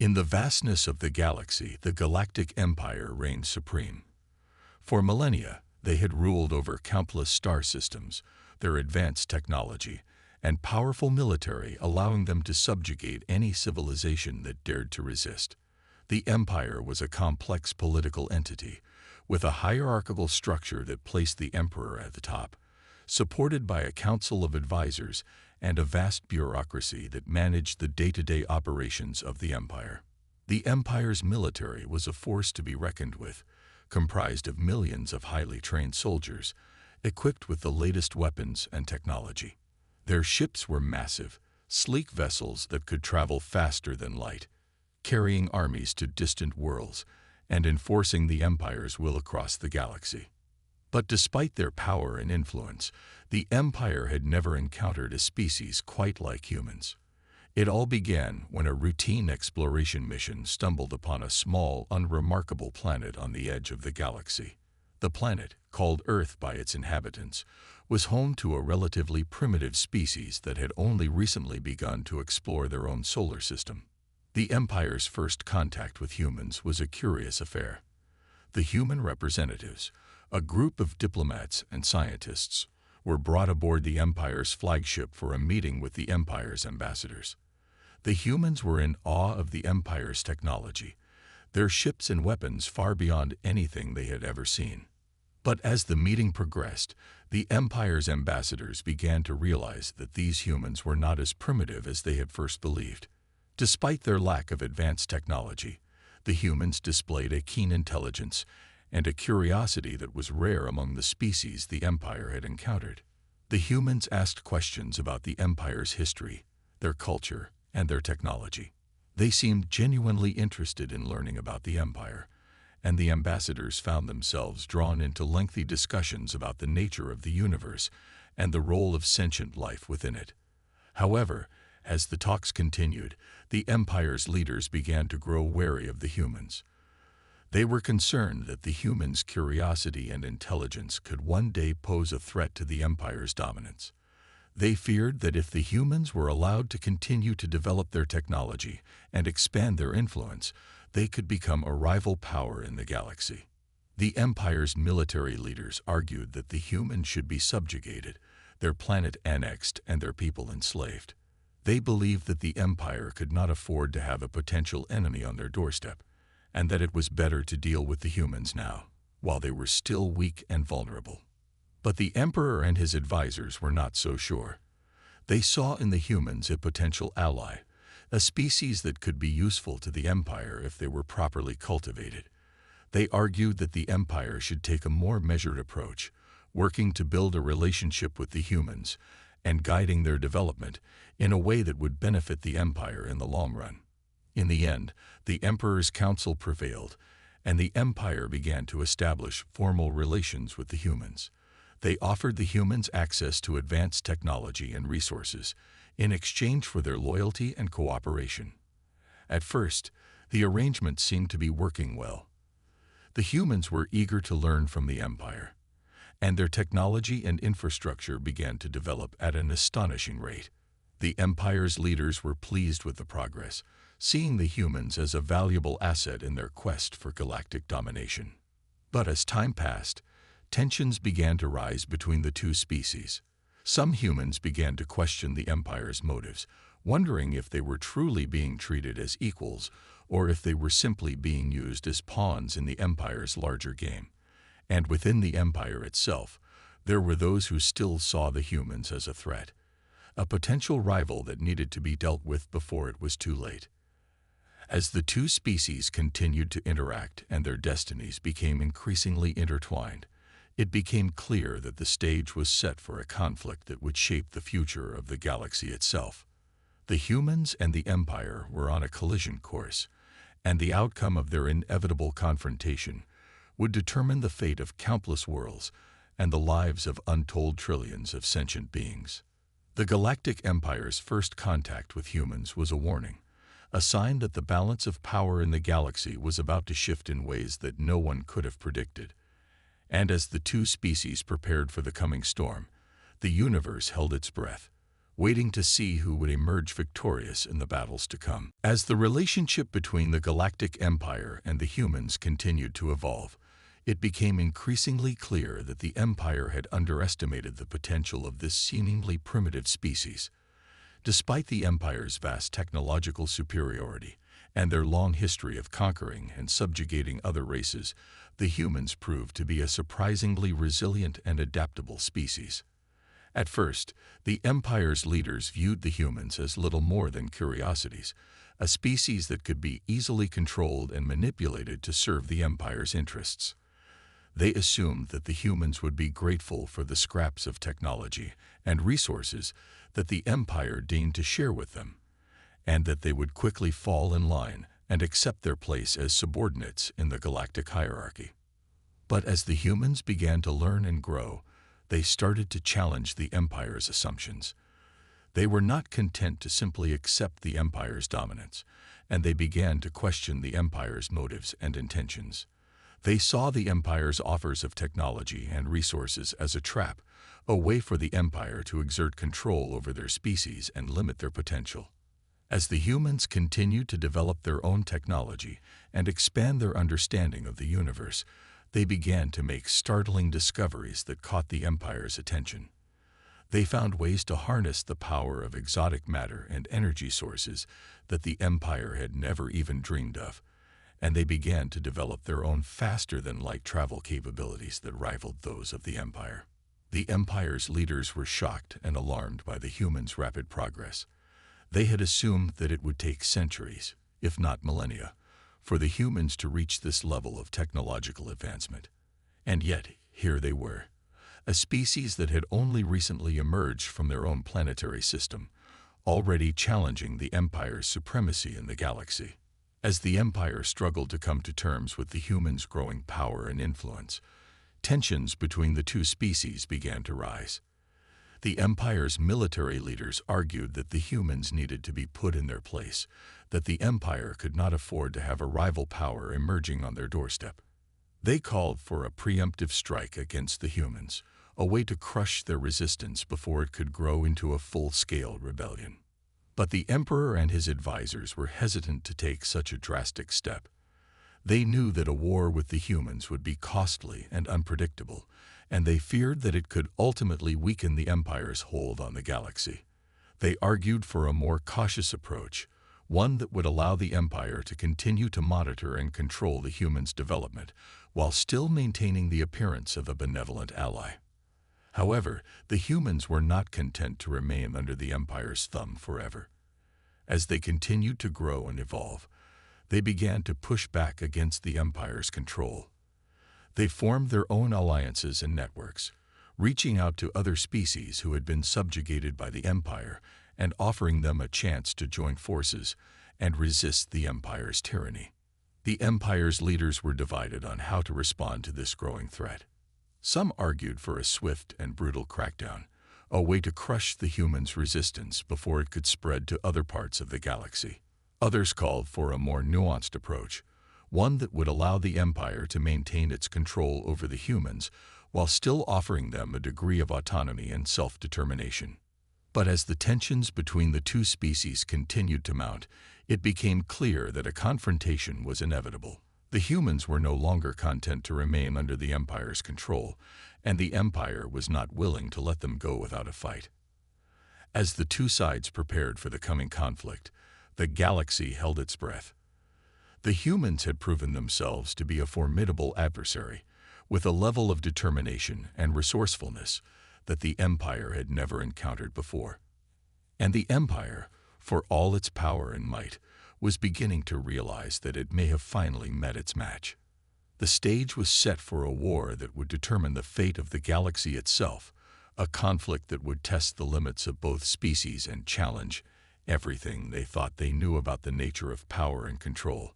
In the vastness of the galaxy, the Galactic Empire reigned supreme. For millennia, they had ruled over countless star systems, their advanced technology, and powerful military allowing them to subjugate any civilization that dared to resist. The Empire was a complex political entity, with a hierarchical structure that placed the Emperor at the top, supported by a council of advisors and a vast bureaucracy that managed the day-to-day operations of the Empire. The Empire's military was a force to be reckoned with, comprised of millions of highly trained soldiers, equipped with the latest weapons and technology. Their ships were massive, sleek vessels that could travel faster than light, carrying armies to distant worlds and enforcing the Empire's will across the galaxy. But despite their power and influence, the Empire had never encountered a species quite like humans. It all began when a routine exploration mission stumbled upon a small, unremarkable planet on the edge of the galaxy. The planet, called Earth by its inhabitants, was home to a relatively primitive species that had only recently begun to explore their own solar system. The Empire's first contact with humans was a curious affair. The human representatives, a group of diplomats and scientists, were brought aboard the Empire's flagship for a meeting with the Empire's ambassadors. The humans were in awe of the Empire's technology, their ships and weapons far beyond anything they had ever seen. But as the meeting progressed, the Empire's ambassadors began to realize that these humans were not as primitive as they had first believed. Despite their lack of advanced technology, the humans displayed a keen intelligence and a curiosity that was rare among the species the Empire had encountered. The humans asked questions about the Empire's history, their culture, and their technology. They seemed genuinely interested in learning about the Empire, and the ambassadors found themselves drawn into lengthy discussions about the nature of the universe and the role of sentient life within it. However, as the talks continued, the Empire's leaders began to grow wary of the humans. They were concerned that the humans' curiosity and intelligence could one day pose a threat to the Empire's dominance. They feared that if the humans were allowed to continue to develop their technology and expand their influence, they could become a rival power in the galaxy. The Empire's military leaders argued that the humans should be subjugated, their planet annexed, and their people enslaved. They believed that the Empire could not afford to have a potential enemy on their doorstep, and that it was better to deal with the humans now, while they were still weak and vulnerable. But the Emperor and his advisors were not so sure. They saw in the humans a potential ally, a species that could be useful to the Empire if they were properly cultivated. They argued that the Empire should take a more measured approach, working to build a relationship with the humans and guiding their development in a way that would benefit the Empire in the long run. In the end, the Emperor's counsel prevailed, and the Empire began to establish formal relations with the humans. They offered the humans access to advanced technology and resources in exchange for their loyalty and cooperation. At first, the arrangement seemed to be working well. The humans were eager to learn from the Empire, and their technology and infrastructure began to develop at an astonishing rate. The Empire's leaders were pleased with the progress, seeing the humans as a valuable asset in their quest for galactic domination. But as time passed, tensions began to rise between the two species. Some humans began to question the Empire's motives, wondering if they were truly being treated as equals or if they were simply being used as pawns in the Empire's larger game. And within the Empire itself, there were those who still saw the humans as a threat, a potential rival that needed to be dealt with before it was too late. As the two species continued to interact and their destinies became increasingly intertwined, it became clear that the stage was set for a conflict that would shape the future of the galaxy itself. The humans and the Empire were on a collision course, and the outcome of their inevitable confrontation would determine the fate of countless worlds and the lives of untold trillions of sentient beings. The Galactic Empire's first contact with humans was a warning, a sign that the balance of power in the galaxy was about to shift in ways that no one could have predicted. And as the two species prepared for the coming storm, the universe held its breath, waiting to see who would emerge victorious in the battles to come. As the relationship between the Galactic Empire and the humans continued to evolve, it became increasingly clear that the Empire had underestimated the potential of this seemingly primitive species. Despite the Empire's vast technological superiority and their long history of conquering and subjugating other races, the humans proved to be a surprisingly resilient and adaptable species. At first, the Empire's leaders viewed the humans as little more than curiosities, a species that could be easily controlled and manipulated to serve the Empire's interests. They assumed that the humans would be grateful for the scraps of technology and resources that the Empire deigned to share with them, and that they would quickly fall in line and accept their place as subordinates in the galactic hierarchy. But as the humans began to learn and grow, they started to challenge the Empire's assumptions. They were not content to simply accept the Empire's dominance, and they began to question the Empire's motives and intentions. They saw the Empire's offers of technology and resources as a trap, a way for the Empire to exert control over their species and limit their potential. As the humans continued to develop their own technology and expand their understanding of the universe, they began to make startling discoveries that caught the Empire's attention. They found ways to harness the power of exotic matter and energy sources that the Empire had never even dreamed of, and they began to develop their own faster-than-light travel capabilities that rivaled those of the Empire. The Empire's leaders were shocked and alarmed by the humans' rapid progress. They had assumed that it would take centuries, if not millennia, for the humans to reach this level of technological advancement. And yet, here they were, a species that had only recently emerged from their own planetary system, already challenging the Empire's supremacy in the galaxy. As the Empire struggled to come to terms with the humans' growing power and influence, tensions between the two species began to rise. The Empire's military leaders argued that the humans needed to be put in their place, that the Empire could not afford to have a rival power emerging on their doorstep. They called for a preemptive strike against the humans, a way to crush their resistance before it could grow into a full-scale rebellion. But the Emperor and his advisors were hesitant to take such a drastic step. They knew that a war with the humans would be costly and unpredictable, and they feared that it could ultimately weaken the Empire's hold on the galaxy. They argued for a more cautious approach, one that would allow the Empire to continue to monitor and control the humans' development, while still maintaining the appearance of a benevolent ally. However, the humans were not content to remain under the Empire's thumb forever. As they continued to grow and evolve, they began to push back against the Empire's control. They formed their own alliances and networks, reaching out to other species who had been subjugated by the Empire and offering them a chance to join forces and resist the Empire's tyranny. The Empire's leaders were divided on how to respond to this growing threat. Some argued for a swift and brutal crackdown, a way to crush the humans' resistance before it could spread to other parts of the galaxy. Others called for a more nuanced approach, one that would allow the Empire to maintain its control over the humans while still offering them a degree of autonomy and self-determination. But as the tensions between the two species continued to mount, it became clear that a confrontation was inevitable. The humans were no longer content to remain under the Empire's control, and the Empire was not willing to let them go without a fight. As the two sides prepared for the coming conflict, the galaxy held its breath. The humans had proven themselves to be a formidable adversary, with a level of determination and resourcefulness that the Empire had never encountered before. And the Empire, for all its power and might, was beginning to realize that it may have finally met its match. The stage was set for a war that would determine the fate of the galaxy itself, a conflict that would test the limits of both species and challenge everything they thought they knew about the nature of power and control.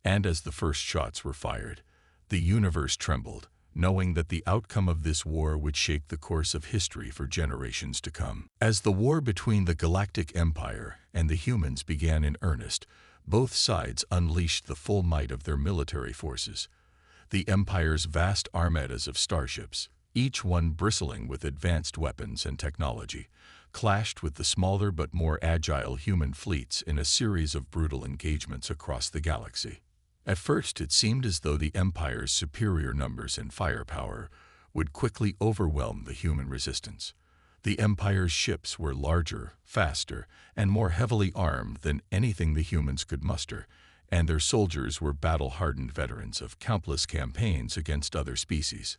And as the first shots were fired, the universe trembled, knowing that the outcome of this war would shape the course of history for generations to come. As the war between the Galactic Empire and the humans began in earnest, both sides unleashed the full might of their military forces. The Empire's vast armadas of starships, each one bristling with advanced weapons and technology, clashed with the smaller but more agile human fleets in a series of brutal engagements across the galaxy. At first, it seemed as though the Empire's superior numbers and firepower would quickly overwhelm the human resistance. The Empire's ships were larger, faster, and more heavily armed than anything the humans could muster, and their soldiers were battle-hardened veterans of countless campaigns against other species.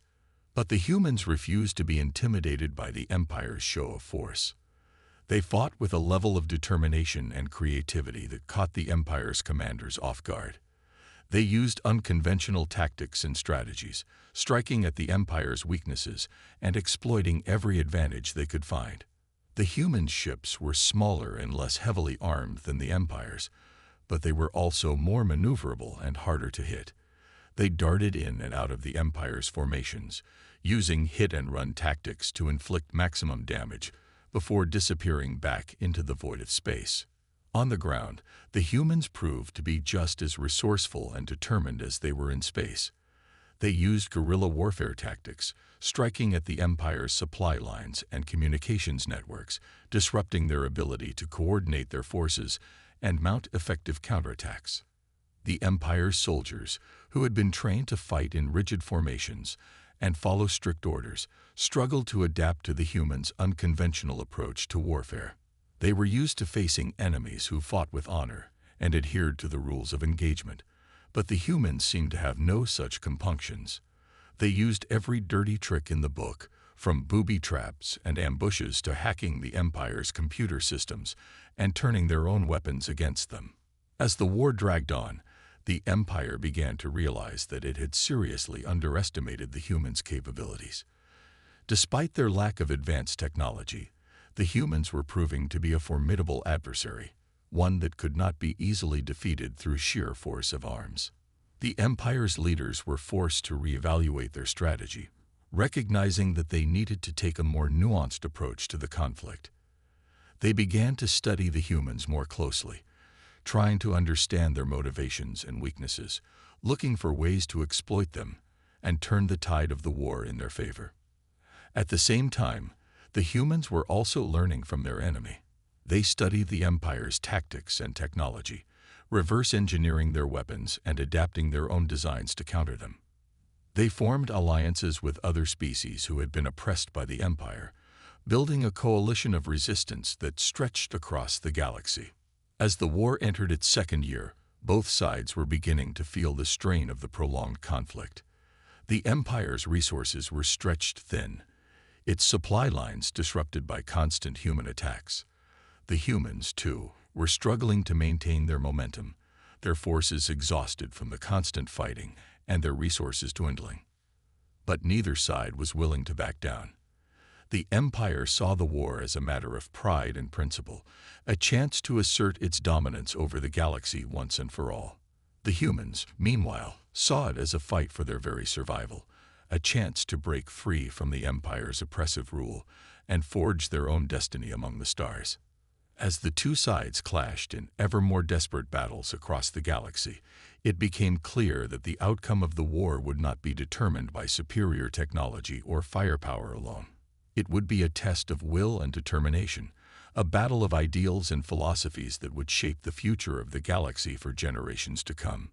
But the humans refused to be intimidated by the Empire's show of force. They fought with a level of determination and creativity that caught the Empire's commanders off guard. They used unconventional tactics and strategies, striking at the Empire's weaknesses and exploiting every advantage they could find. The human ships were smaller and less heavily armed than the Empire's, but they were also more maneuverable and harder to hit. They darted in and out of the Empire's formations, using hit-and-run tactics to inflict maximum damage before disappearing back into the void of space. On the ground, the humans proved to be just as resourceful and determined as they were in space. They used guerrilla warfare tactics, striking at the Empire's supply lines and communications networks, disrupting their ability to coordinate their forces and mount effective counterattacks. The Empire's soldiers, who had been trained to fight in rigid formations and follow strict orders, struggled to adapt to the humans' unconventional approach to warfare. They were used to facing enemies who fought with honor and adhered to the rules of engagement, but the humans seemed to have no such compunctions. They used every dirty trick in the book, from booby traps and ambushes to hacking the Empire's computer systems and turning their own weapons against them. As the war dragged on, the Empire began to realize that it had seriously underestimated the humans' capabilities. Despite their lack of advanced technology, the humans were proving to be a formidable adversary, one that could not be easily defeated through sheer force of arms. The Empire's leaders were forced to reevaluate their strategy, recognizing that they needed to take a more nuanced approach to the conflict. They began to study the humans more closely, trying to understand their motivations and weaknesses, looking for ways to exploit them and turn the tide of the war in their favor. At the same time, the humans were also learning from their enemy. They studied the Empire's tactics and technology, reverse engineering their weapons and adapting their own designs to counter them. They formed alliances with other species who had been oppressed by the Empire, building a coalition of resistance that stretched across the galaxy. As the war entered its second year, both sides were beginning to feel the strain of the prolonged conflict. The Empire's resources were stretched thin, its supply lines disrupted by constant human attacks. The humans, too, were struggling to maintain their momentum, their forces exhausted from the constant fighting and their resources dwindling. But neither side was willing to back down. The Empire saw the war as a matter of pride and principle, a chance to assert its dominance over the galaxy once and for all. The humans, meanwhile, saw it as a fight for their very survival, a chance to break free from the Empire's oppressive rule and forge their own destiny among the stars. As the two sides clashed in ever more desperate battles across the galaxy, it became clear that the outcome of the war would not be determined by superior technology or firepower alone. It would be a test of will and determination, a battle of ideals and philosophies that would shape the future of the galaxy for generations to come.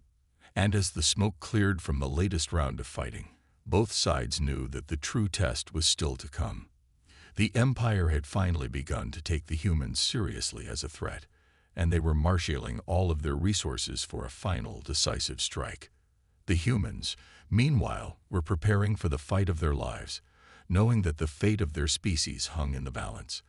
And as the smoke cleared from the latest round of fighting, both sides knew that the true test was still to come. The Empire had finally begun to take the humans seriously as a threat, and they were marshaling all of their resources for a final, decisive strike. The humans, meanwhile, were preparing for the fight of their lives, knowing that the fate of their species hung in the balance.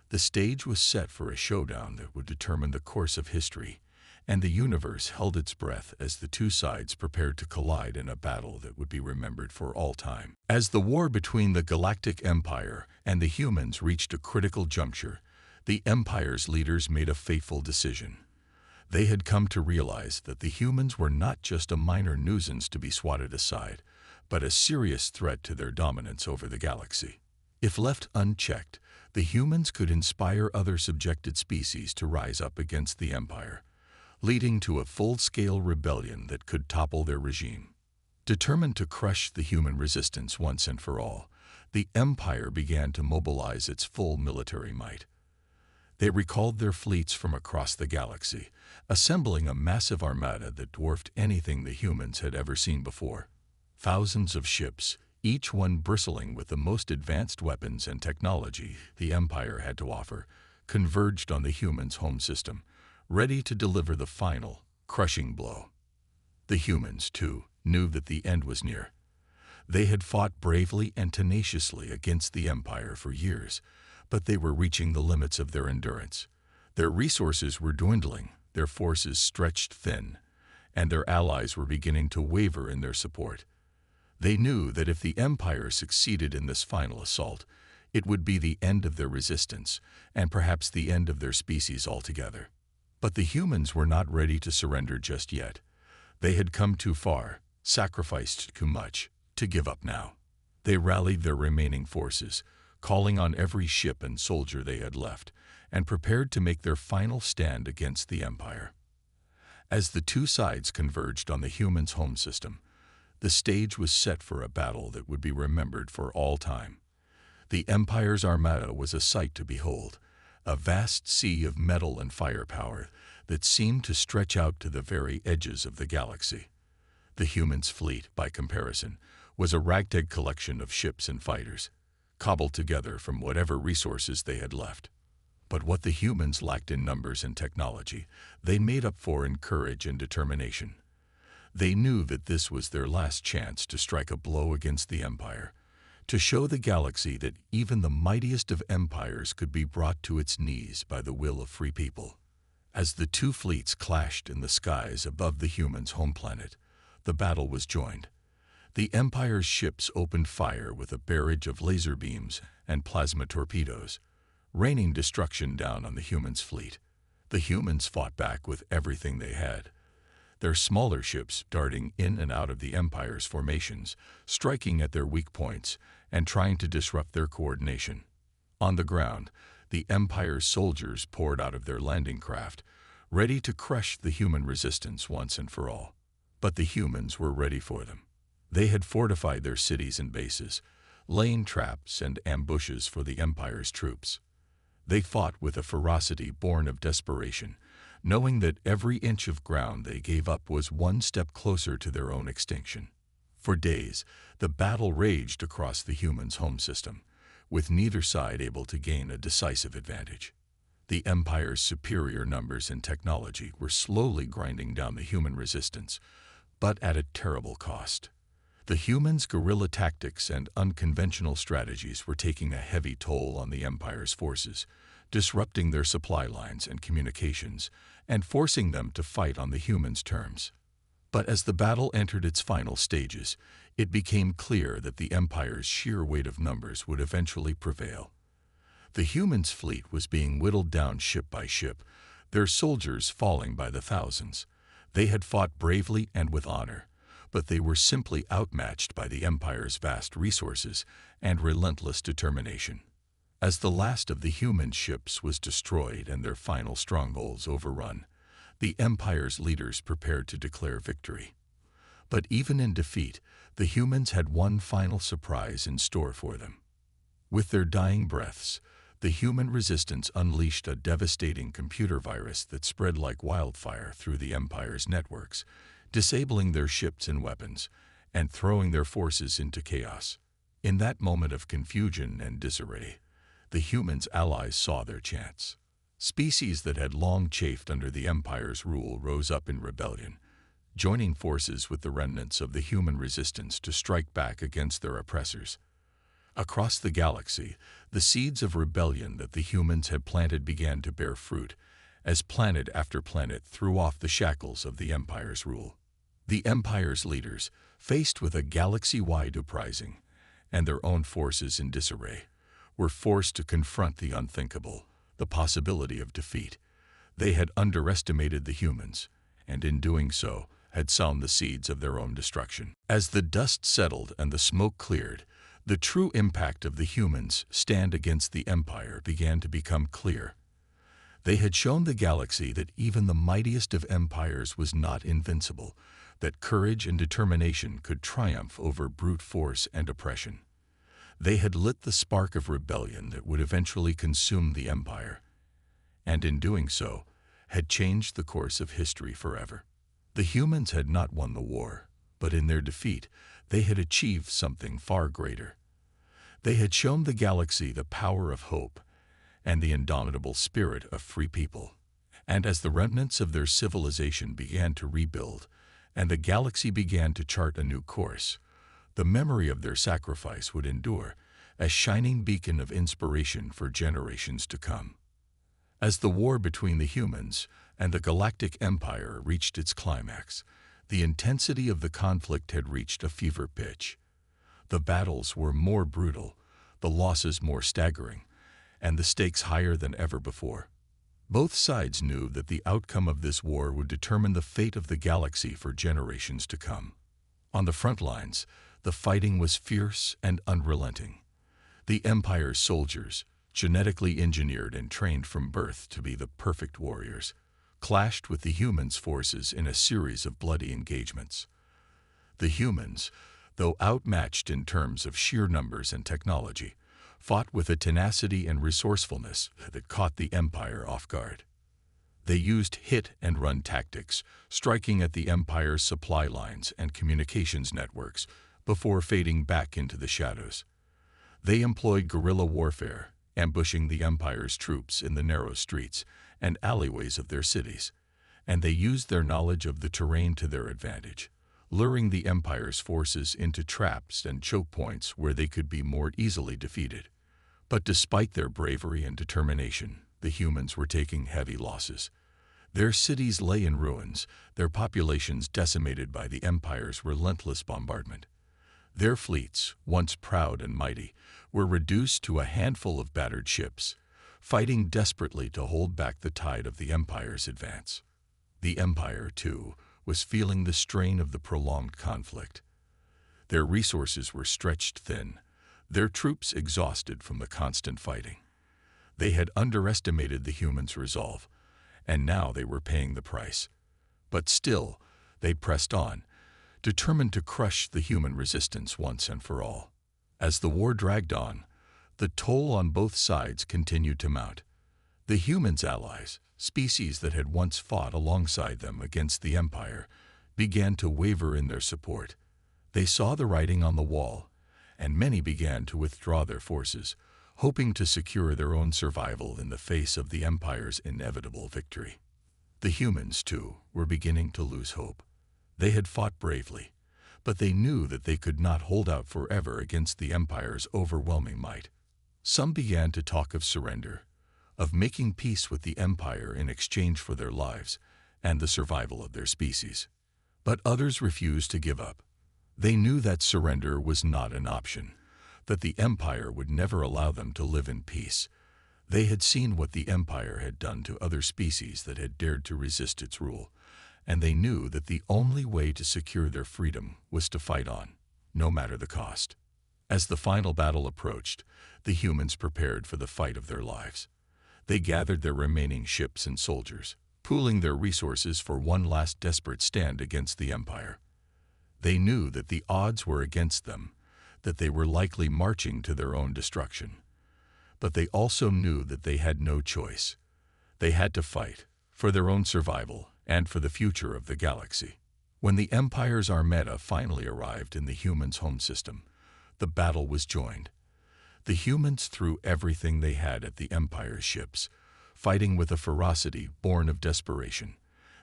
The stage was set for a showdown that would determine the course of history, and the universe held its breath as the two sides prepared to collide in a battle that would be remembered for all time. As the war between the Galactic Empire and the humans reached a critical juncture, the Empire's leaders made a fateful decision. They had come to realize that the humans were not just a minor nuisance to be swatted aside, but a serious threat to their dominance over the galaxy. If left unchecked, the humans could inspire other subjected species to rise up against the Empire, leading to a full-scale rebellion that could topple their regime. Determined to crush the human resistance once and for all, the Empire began to mobilize its full military might. They recalled their fleets from across the galaxy, assembling a massive armada that dwarfed anything the humans had ever seen before. Thousands of ships, each one bristling with the most advanced weapons and technology the Empire had to offer, converged on the humans' home system, ready to deliver the final, crushing blow. The humans, too, knew that the end was near. They had fought bravely and tenaciously against the Empire for years, but they were reaching the limits of their endurance. Their resources were dwindling, their forces stretched thin, and their allies were beginning to waver in their support. They knew that if the Empire succeeded in this final assault, it would be the end of their resistance, and perhaps the end of their species altogether. But the humans were not ready to surrender just yet. They had come too far, sacrificed too much, to give up now. They rallied their remaining forces, calling on every ship and soldier they had left, and prepared to make their final stand against the Empire. As the two sides converged on the humans' home system, the stage was set for a battle that would be remembered for all time. The Empire's armada was a sight to behold, a vast sea of metal and firepower that seemed to stretch out to the very edges of the galaxy. The humans' fleet, by comparison, was a ragtag collection of ships and fighters, cobbled together from whatever resources they had left. But what the humans lacked in numbers and technology, they made up for in courage and determination. They knew that this was their last chance to strike a blow against the Empire, to show the galaxy that even the mightiest of empires could be brought to its knees by the will of free people. As the two fleets clashed in the skies above the humans' home planet, the battle was joined. The Empire's ships opened fire with a barrage of laser beams and plasma torpedoes, raining destruction down on the humans' fleet. The humans fought back with everything they had, their smaller ships darting in and out of the Empire's formations, striking at their weak points and trying to disrupt their coordination. On the ground, the Empire's soldiers poured out of their landing craft, ready to crush the human resistance once and for all. But the humans were ready for them. They had fortified their cities and bases, laying traps and ambushes for the Empire's troops. They fought with a ferocity born of desperation, knowing that every inch of ground they gave up was one step closer to their own extinction. For days, the battle raged across the humans' home system, with neither side able to gain a decisive advantage. The Empire's superior numbers and technology were slowly grinding down the human resistance, but at a terrible cost. The humans' guerrilla tactics and unconventional strategies were taking a heavy toll on the Empire's forces, disrupting their supply lines and communications, and forcing them to fight on the humans' terms. But as the battle entered its final stages, it became clear that the Empire's sheer weight of numbers would eventually prevail. The humans' fleet was being whittled down ship by ship, their soldiers falling by the thousands. They had fought bravely and with honor, but they were simply outmatched by the Empire's vast resources and relentless determination. As the last of the human ships was destroyed and their final strongholds overrun, the Empire's leaders prepared to declare victory. But even in defeat, the humans had one final surprise in store for them. With their dying breaths, the human resistance unleashed a devastating computer virus that spread like wildfire through the Empire's networks, disabling their ships and weapons, and throwing their forces into chaos. In that moment of confusion and disarray, the humans' allies saw their chance. Species that had long chafed under the Empire's rule rose up in rebellion, joining forces with the remnants of the human resistance to strike back against their oppressors. Across the galaxy, the seeds of rebellion that the humans had planted began to bear fruit, as planet after planet threw off the shackles of the Empire's rule. The Empire's leaders, faced with a galaxy-wide uprising and their own forces in disarray, were forced to confront the unthinkable, the possibility of defeat. They had underestimated the humans, and in doing so, had sown the seeds of their own destruction. As the dust settled and the smoke cleared, the true impact of the humans' stand against the Empire began to become clear. They had shown the galaxy that even the mightiest of empires was not invincible, that courage and determination could triumph over brute force and oppression. They had lit the spark of rebellion that would eventually consume the Empire. and in doing so, had changed the course of history forever. The humans had not won the war, but in their defeat, they had achieved something far greater. They had shown the galaxy the power of hope and the indomitable spirit of free people. And as the remnants of their civilization began to rebuild, and the galaxy began to chart a new course, the memory of their sacrifice would endure, a shining beacon of inspiration for generations to come. As the war between the humans and the Galactic Empire reached its climax, the intensity of the conflict had reached a fever pitch. The battles were more brutal, the losses more staggering, and the stakes higher than ever before. Both sides knew that the outcome of this war would determine the fate of the galaxy for generations to come. On the front lines, the fighting was fierce and unrelenting. The Empire's soldiers, genetically engineered and trained from birth to be the perfect warriors, clashed with the humans' forces in a series of bloody engagements. The humans, though outmatched in terms of sheer numbers and technology, fought with a tenacity and resourcefulness that caught the Empire off guard. They used hit-and-run tactics, striking at the Empire's supply lines and communications networks before fading back into the shadows. They employed guerrilla warfare, ambushing the Empire's troops in the narrow streets and alleyways of their cities, and they used their knowledge of the terrain to their advantage, luring the Empire's forces into traps and choke points where they could be more easily defeated. But despite their bravery and determination, the humans were taking heavy losses. Their cities lay in ruins, their populations decimated by the Empire's relentless bombardment. Their fleets, once proud and mighty, were reduced to a handful of battered ships, fighting desperately to hold back the tide of the Empire's advance. The Empire, too, was feeling the strain of the prolonged conflict. Their resources were stretched thin, their troops exhausted from the constant fighting. They had underestimated the humans' resolve, and now they were paying the price. But still, they pressed on, determined to crush the human resistance once and for all. As the war dragged on, the toll on both sides continued to mount. The humans' allies, species that had once fought alongside them against the Empire, began to waver in their support. They saw the writing on the wall, and many began to withdraw their forces, hoping to secure their own survival in the face of the Empire's inevitable victory. The humans, too, were beginning to lose hope. They had fought bravely, but they knew that they could not hold out forever against the Empire's overwhelming might. Some began to talk of surrender, of making peace with the Empire in exchange for their lives and the survival of their species. But others refused to give up. They knew that surrender was not an option, that the Empire would never allow them to live in peace. They had seen what the Empire had done to other species that had dared to resist its rule, and they knew that the only way to secure their freedom was to fight on, no matter the cost. As the final battle approached, the humans prepared for the fight of their lives. They gathered their remaining ships and soldiers, pooling their resources for one last desperate stand against the Empire. They knew that the odds were against them, that they were likely marching to their own destruction. But they also knew that they had no choice. They had to fight, for their own survival and for the future of the galaxy. When the Empire's armada finally arrived in the humans' home system, the battle was joined. The humans threw everything they had at the Empire's ships, fighting with a ferocity born of desperation.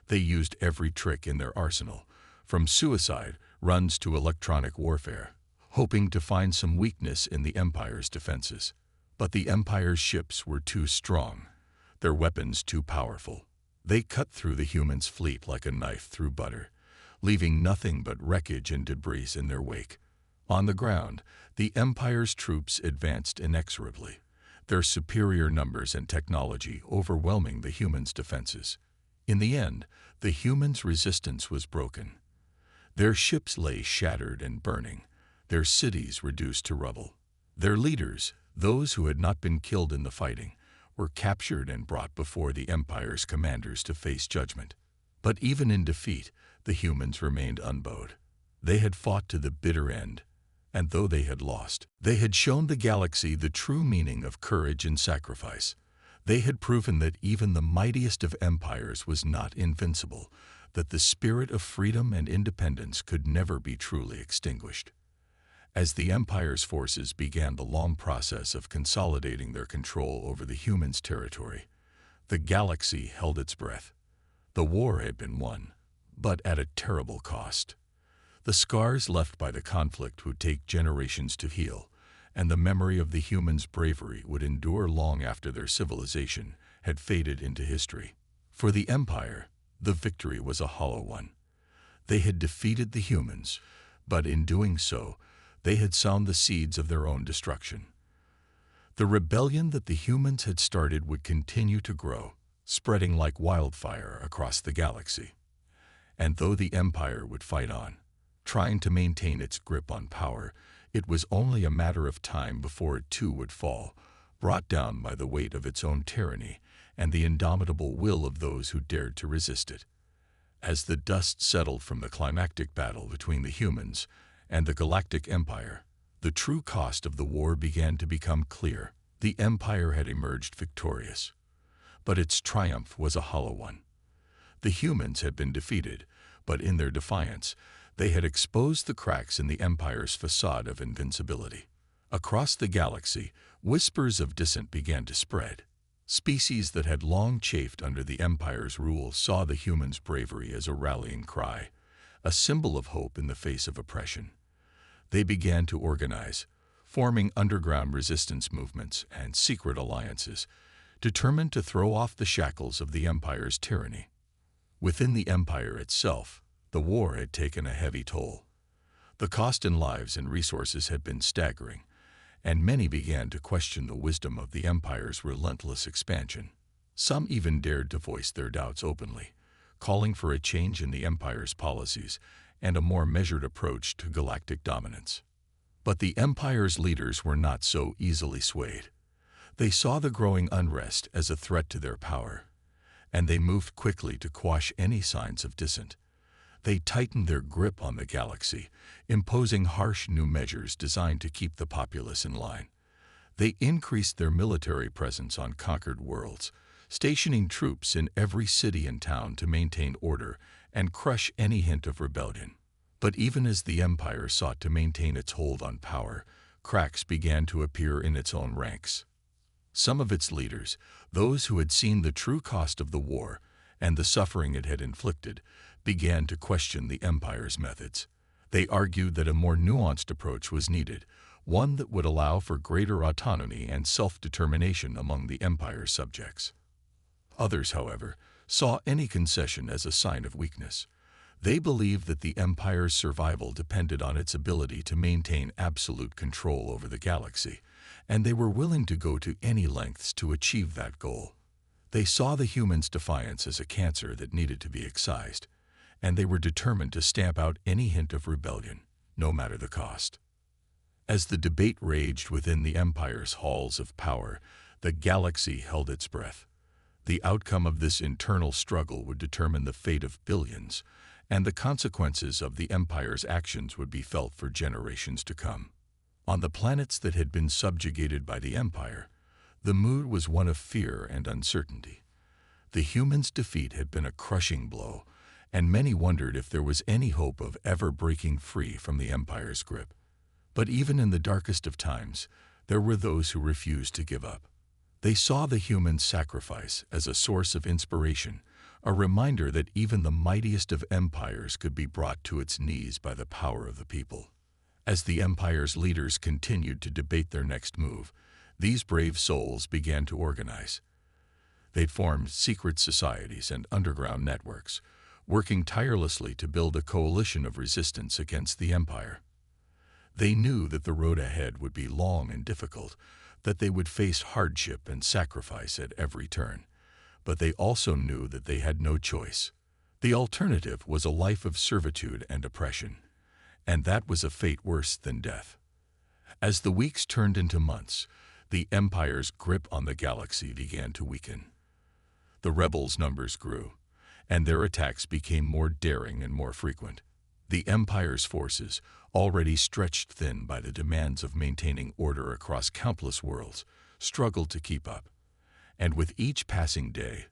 They used every trick in their arsenal, from suicide runs to electronic warfare, hoping to find some weakness in the Empire's defenses. But the Empire's ships were too strong, their weapons too powerful. They cut through the humans' fleet like a knife through butter, leaving nothing but wreckage and debris in their wake. On the ground, the Empire's troops advanced inexorably, their superior numbers and technology overwhelming the humans' defenses. In the end, the humans' resistance was broken. Their ships lay shattered and burning, their cities reduced to rubble. Their leaders, those who had not been killed in the fighting, were captured and brought before the Empire's commanders to face judgment. But even in defeat, the humans remained unbowed. They had fought to the bitter end, and though they had lost, they had shown the galaxy the true meaning of courage and sacrifice. They had proven that even the mightiest of empires was not invincible, that the spirit of freedom and independence could never be truly extinguished. As the Empire's forces began the long process of consolidating their control over the humans' territory, the galaxy held its breath. The war had been won, but at a terrible cost. The scars left by the conflict would take generations to heal, and the memory of the humans' bravery would endure long after their civilization had faded into history. For the Empire, the victory was a hollow one. They had defeated the humans, but in doing so, they had sown the seeds of their own destruction. The rebellion that the humans had started would continue to grow, spreading like wildfire across the galaxy. And though the Empire would fight on, trying to maintain its grip on power, it was only a matter of time before it too would fall, brought down by the weight of its own tyranny and the indomitable will of those who dared to resist it. As the dust settled from the climactic battle between the humans and the Galactic Empire, the true cost of the war began to become clear. The Empire had emerged victorious, but its triumph was a hollow one. The humans had been defeated, but in their defiance, they had exposed the cracks in the Empire's facade of invincibility. Across the galaxy, whispers of dissent began to spread. Species that had long chafed under the Empire's rule saw the humans' bravery as a rallying cry, a symbol of hope in the face of oppression. They began to organize, forming underground resistance movements and secret alliances, determined to throw off the shackles of the Empire's tyranny. Within the Empire itself, the war had taken a heavy toll. The cost in lives and resources had been staggering, and many began to question the wisdom of the Empire's relentless expansion. Some even dared to voice their doubts openly, calling for a change in the Empire's policies and a more measured approach to galactic dominance. But the Empire's leaders were not so easily swayed. They saw the growing unrest as a threat to their power, and they moved quickly to quash any signs of dissent. They tightened their grip on the galaxy, imposing harsh new measures designed to keep the populace in line. They increased their military presence on conquered worlds, stationing troops in every city and town to maintain order and crush any hint of rebellion. But even as the Empire sought to maintain its hold on power, cracks began to appear in its own ranks. Some of its leaders, those who had seen the true cost of the war and the suffering it had inflicted, began to question the Empire's methods. They argued that a more nuanced approach was needed, one that would allow for greater autonomy and self-determination among the Empire's subjects. Others, however, saw any concession as a sign of weakness. They believed that the Empire's survival depended on its ability to maintain absolute control over the galaxy, and they were willing to go to any lengths to achieve that goal. They saw the humans' defiance as a cancer that needed to be excised, and they were determined to stamp out any hint of rebellion, no matter the cost. As the debate raged within the Empire's halls of power, the galaxy held its breath. The outcome of this internal struggle would determine the fate of billions, and the consequences of the Empire's actions would be felt for generations to come. On the planets that had been subjugated by the Empire, the mood was one of fear and uncertainty. The humans' defeat had been a crushing blow, and many wondered if there was any hope of ever breaking free from the Empire's grip. But even in the darkest of times, there were those who refused to give up. They saw the human sacrifice as a source of inspiration, a reminder that even the mightiest of empires could be brought to its knees by the power of the people. As the Empire's leaders continued to debate their next move, these brave souls began to organize. They'd formed secret societies and underground networks, working tirelessly to build a coalition of resistance against the Empire. They knew that the road ahead would be long and difficult, that they would face hardship and sacrifice at every turn, but they also knew that they had no choice. The alternative was a life of servitude and oppression, and that was a fate worse than death. As the weeks turned into months, the Empire's grip on the galaxy began to weaken. The rebels' numbers grew, and their attacks became more daring and more frequent. The Empire's forces, already stretched thin by the demands of maintaining order across countless worlds, struggled to keep up. And with each passing day,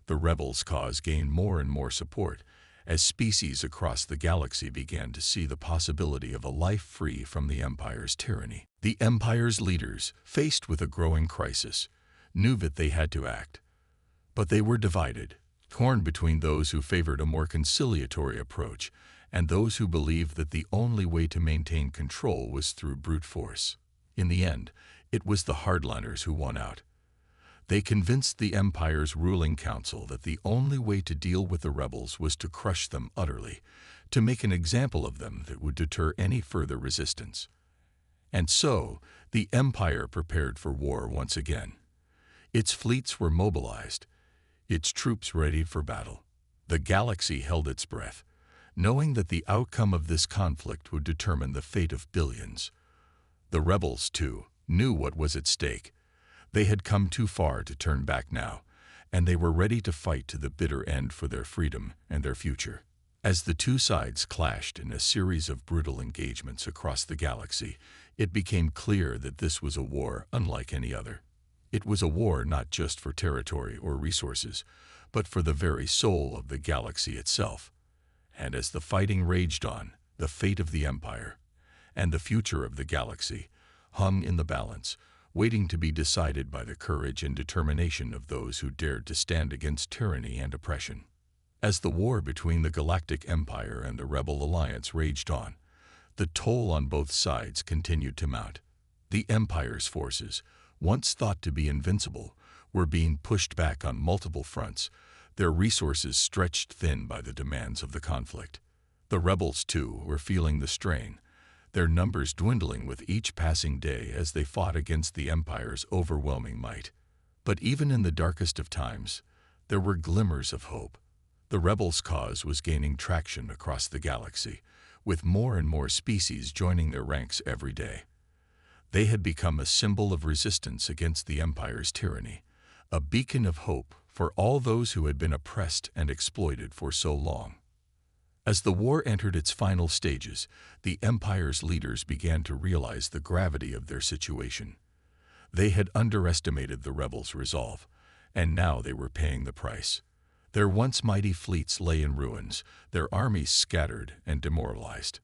the rebels' cause gained more and more support as species across the galaxy began to see the possibility of a life free from the Empire's tyranny. The Empire's leaders, faced with a growing crisis, knew that they had to act. But they were divided, torn between those who favored a more conciliatory approach and those who believed that the only way to maintain control was through brute force. In the end, it was the hardliners who won out. They convinced the Empire's ruling council that the only way to deal with the rebels was to crush them utterly, to make an example of them that would deter any further resistance. And so, the Empire prepared for war once again. Its fleets were mobilized, its troops ready for battle. The galaxy held its breath, knowing that the outcome of this conflict would determine the fate of billions. The rebels, too, knew what was at stake. They had come too far to turn back now, and they were ready to fight to the bitter end for their freedom and their future. As the two sides clashed in a series of brutal engagements across the galaxy, it became clear that this was a war unlike any other. It was a war not just for territory or resources, but for the very soul of the galaxy itself. And as the fighting raged on, the fate of the Empire and the future of the galaxy hung in the balance, waiting to be decided by the courage and determination of those who dared to stand against tyranny and oppression. As the war between the Galactic Empire and the Rebel Alliance raged on, the toll on both sides continued to mount. The Empire's forces, once thought to be invincible, were being pushed back on multiple fronts, their resources stretched thin by the demands of the conflict. The rebels, too, were feeling the strain, their numbers dwindling with each passing day as they fought against the Empire's overwhelming might. But even in the darkest of times, there were glimmers of hope. The rebels' cause was gaining traction across the galaxy, with more and more species joining their ranks every day. They had become a symbol of resistance against the Empire's tyranny, a beacon of hope for all those who had been oppressed and exploited for so long. As the war entered its final stages, the Empire's leaders began to realize the gravity of their situation. They had underestimated the rebels' resolve, and now they were paying the price. Their once mighty fleets lay in ruins, their armies scattered and demoralized.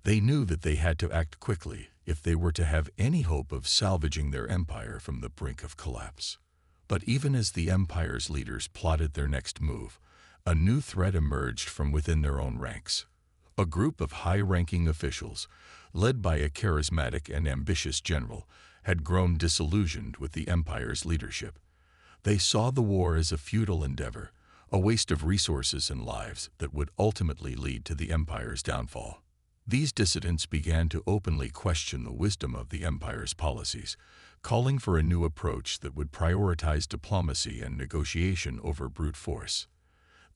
They knew that they had to act quickly if they were to have any hope of salvaging their empire from the brink of collapse. But even as the Empire's leaders plotted their next move, a new threat emerged from within their own ranks. A group of high-ranking officials, led by a charismatic and ambitious general, had grown disillusioned with the Empire's leadership. They saw the war as a futile endeavor, a waste of resources and lives that would ultimately lead to the Empire's downfall. These dissidents began to openly question the wisdom of the Empire's policies, calling for a new approach that would prioritize diplomacy and negotiation over brute force.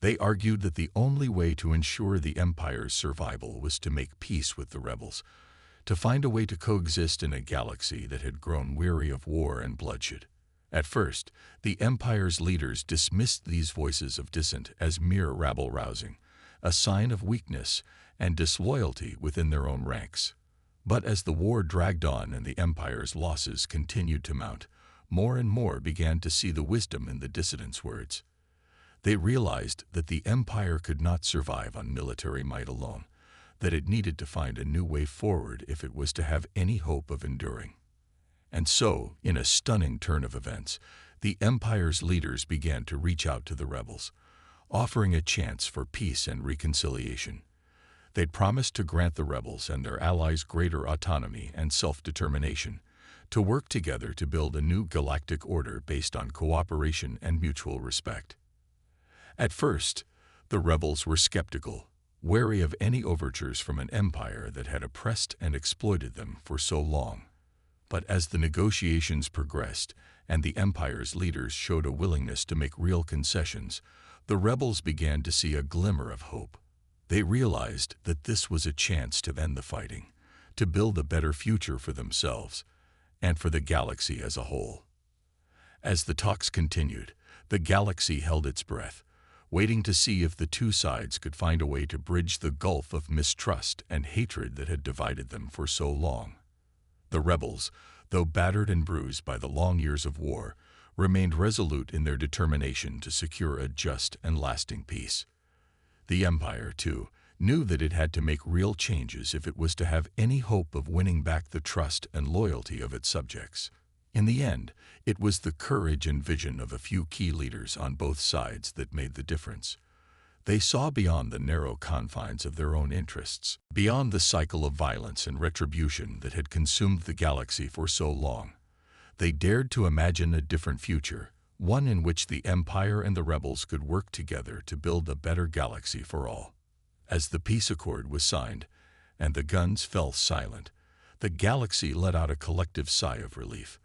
They argued that the only way to ensure the Empire's survival was to make peace with the rebels, to find a way to coexist in a galaxy that had grown weary of war and bloodshed. At first, the Empire's leaders dismissed these voices of dissent as mere rabble-rousing, a sign of weakness and disloyalty within their own ranks. But as the war dragged on and the Empire's losses continued to mount, more and more began to see the wisdom in the dissidents' words. They realized that the Empire could not survive on military might alone, that it needed to find a new way forward if it was to have any hope of enduring. And so, in a stunning turn of events, the Empire's leaders began to reach out to the rebels, offering a chance for peace and reconciliation. They'd promised to grant the rebels and their allies greater autonomy and self-determination, to work together to build a new galactic order based on cooperation and mutual respect. At first, the rebels were skeptical, wary of any overtures from an empire that had oppressed and exploited them for so long. But as the negotiations progressed and the empire's leaders showed a willingness to make real concessions, the rebels began to see a glimmer of hope. They realized that this was a chance to end the fighting, to build a better future for themselves and for the galaxy as a whole. As the talks continued, the galaxy held its breath, waiting to see if the two sides could find a way to bridge the gulf of mistrust and hatred that had divided them for so long. The rebels, though battered and bruised by the long years of war, remained resolute in their determination to secure a just and lasting peace. The Empire, too, knew that it had to make real changes if it was to have any hope of winning back the trust and loyalty of its subjects. In the end, it was the courage and vision of a few key leaders on both sides that made the difference. They saw beyond the narrow confines of their own interests, beyond the cycle of violence and retribution that had consumed the galaxy for so long. They dared to imagine a different future, one in which the Empire and the rebels could work together to build a better galaxy for all. As the peace accord was signed, and the guns fell silent, the galaxy let out a collective sigh of relief.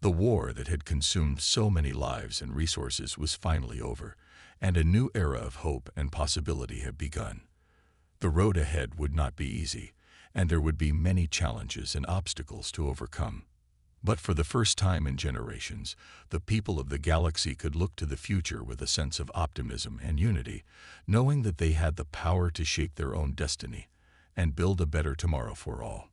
The war that had consumed so many lives and resources was finally over, and a new era of hope and possibility had begun. The road ahead would not be easy, and there would be many challenges and obstacles to overcome. But for the first time in generations, the people of the galaxy could look to the future with a sense of optimism and unity, knowing that they had the power to shape their own destiny and build a better tomorrow for all.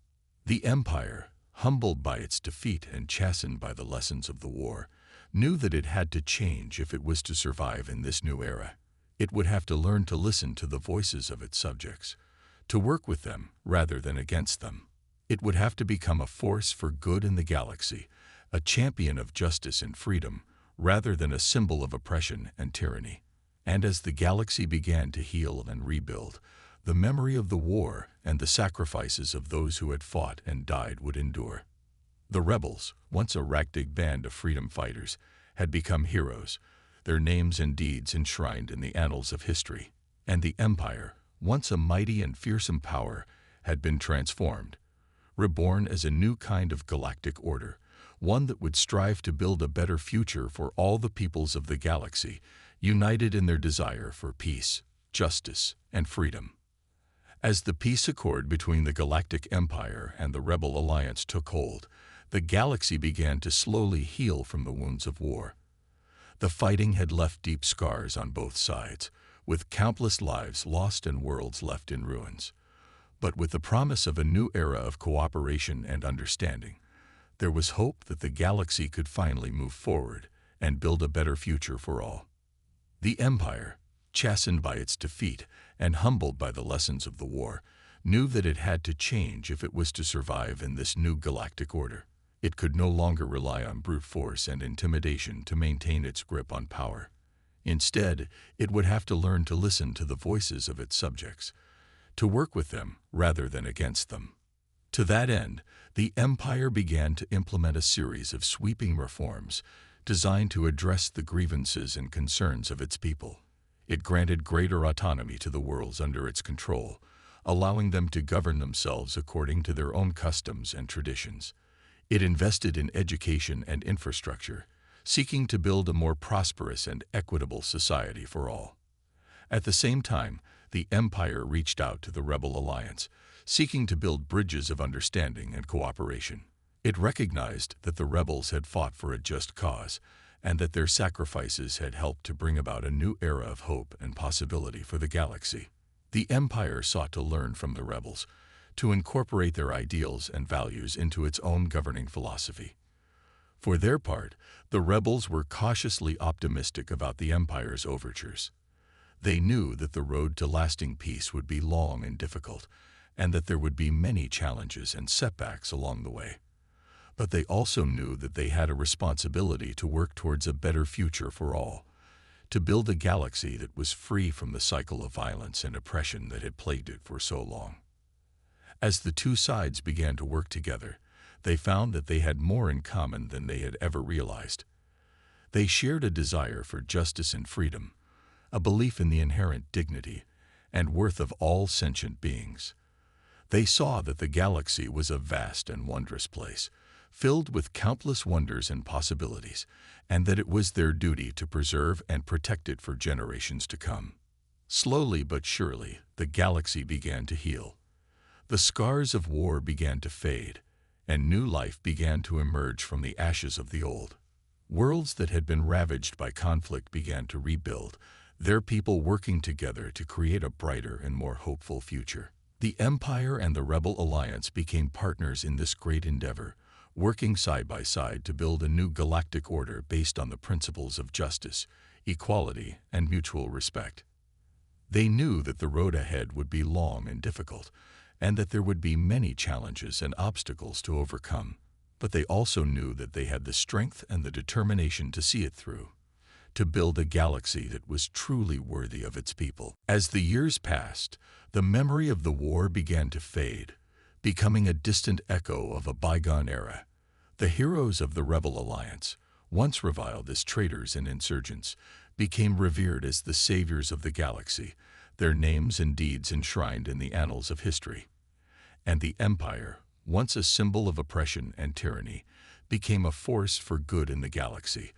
The Empire, humbled by its defeat and chastened by the lessons of the war, knew that it had to change if it was to survive in this new era. It would have to learn to listen to the voices of its subjects, to work with them rather than against them. It would have to become a force for good in the galaxy, a champion of justice and freedom, rather than a symbol of oppression and tyranny. And as the galaxy began to heal and rebuild, the memory of the war and the sacrifices of those who had fought and died would endure. The rebels, once a ragtag band of freedom fighters, had become heroes, their names and deeds enshrined in the annals of history. And the Empire, once a mighty and fearsome power, had been transformed, reborn as a new kind of galactic order, one that would strive to build a better future for all the peoples of the galaxy, united in their desire for peace, justice, and freedom. As the peace accord between the Galactic Empire and the Rebel Alliance took hold, the galaxy began to slowly heal from the wounds of war. The fighting had left deep scars on both sides, with countless lives lost and worlds left in ruins. But with the promise of a new era of cooperation and understanding, there was hope that the galaxy could finally move forward and build a better future for all. The Empire, chastened by its defeat and humbled by the lessons of the war, knew that it had to change if it was to survive in this new galactic order. It could no longer rely on brute force and intimidation to maintain its grip on power. Instead, it would have to learn to listen to the voices of its subjects, to work with them rather than against them. To that end, the Empire began to implement a series of sweeping reforms designed to address the grievances and concerns of its people. It granted greater autonomy to the worlds under its control, allowing them to govern themselves according to their own customs and traditions. It invested in education and infrastructure, seeking to build a more prosperous and equitable society for all. At the same time, the Empire reached out to the Rebel Alliance, seeking to build bridges of understanding and cooperation. It recognized that the rebels had fought for a just cause, and that their sacrifices had helped to bring about a new era of hope and possibility for the galaxy. The Empire sought to learn from the rebels, to incorporate their ideals and values into its own governing philosophy. For their part, the rebels were cautiously optimistic about the Empire's overtures. They knew that the road to lasting peace would be long and difficult, and that there would be many challenges and setbacks along the way. But they also knew that they had a responsibility to work towards a better future for all, to build a galaxy that was free from the cycle of violence and oppression that had plagued it for so long. As the two sides began to work together, they found that they had more in common than they had ever realized. They shared a desire for justice and freedom, a belief in the inherent dignity and worth of all sentient beings. They saw that the galaxy was a vast and wondrous place, filled with countless wonders and possibilities, and that it was their duty to preserve and protect it for generations to come. Slowly but surely, the galaxy began to heal. The scars of war began to fade, and new life began to emerge from the ashes of the old. Worlds that had been ravaged by conflict began to rebuild, their people working together to create a brighter and more hopeful future. The Empire and the Rebel Alliance became partners in this great endeavor, working side by side to build a new galactic order based on the principles of justice, equality, and mutual respect. They knew that the road ahead would be long and difficult, and that there would be many challenges and obstacles to overcome. But they also knew that they had the strength and the determination to see it through, to build a galaxy that was truly worthy of its people. As the years passed, the memory of the war began to fade, becoming a distant echo of a bygone era. The heroes of the Rebel Alliance, once reviled as traitors and insurgents, became revered as the saviors of the galaxy, their names and deeds enshrined in the annals of history. And the Empire, once a symbol of oppression and tyranny, became a force for good in the galaxy,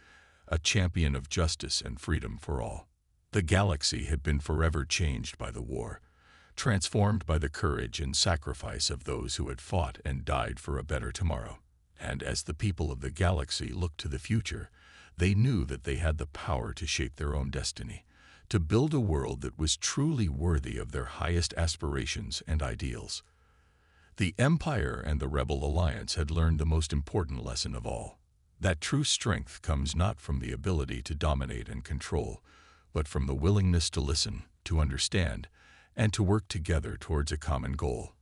a champion of justice and freedom for all. The galaxy had been forever changed by the war, transformed by the courage and sacrifice of those who had fought and died for a better tomorrow. And as the people of the galaxy looked to the future, they knew that they had the power to shape their own destiny, to build a world that was truly worthy of their highest aspirations and ideals. The Empire and the Rebel Alliance had learned the most important lesson of all, that true strength comes not from the ability to dominate and control, but from the willingness to listen, to understand, and to work together towards a common goal.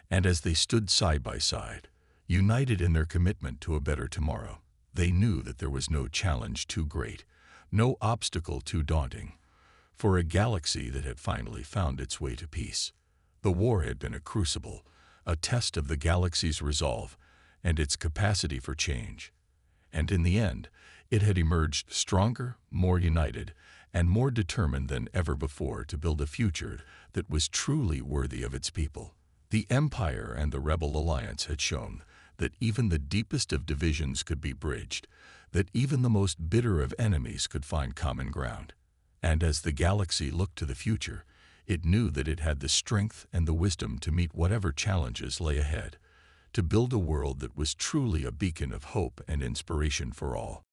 And as they stood side by side, united in their commitment to a better tomorrow, they knew that there was no challenge too great, no obstacle too daunting, for a galaxy that had finally found its way to peace. The war had been a crucible, a test of the galaxy's resolve and its capacity for change. And in the end, it had emerged stronger, more united, and more determined than ever before to build a future that was truly worthy of its people. The Empire and the Rebel Alliance had shown that even the deepest of divisions could be bridged, that even the most bitter of enemies could find common ground. And as the galaxy looked to the future, it knew that it had the strength and the wisdom to meet whatever challenges lay ahead, to build a world that was truly a beacon of hope and inspiration for all.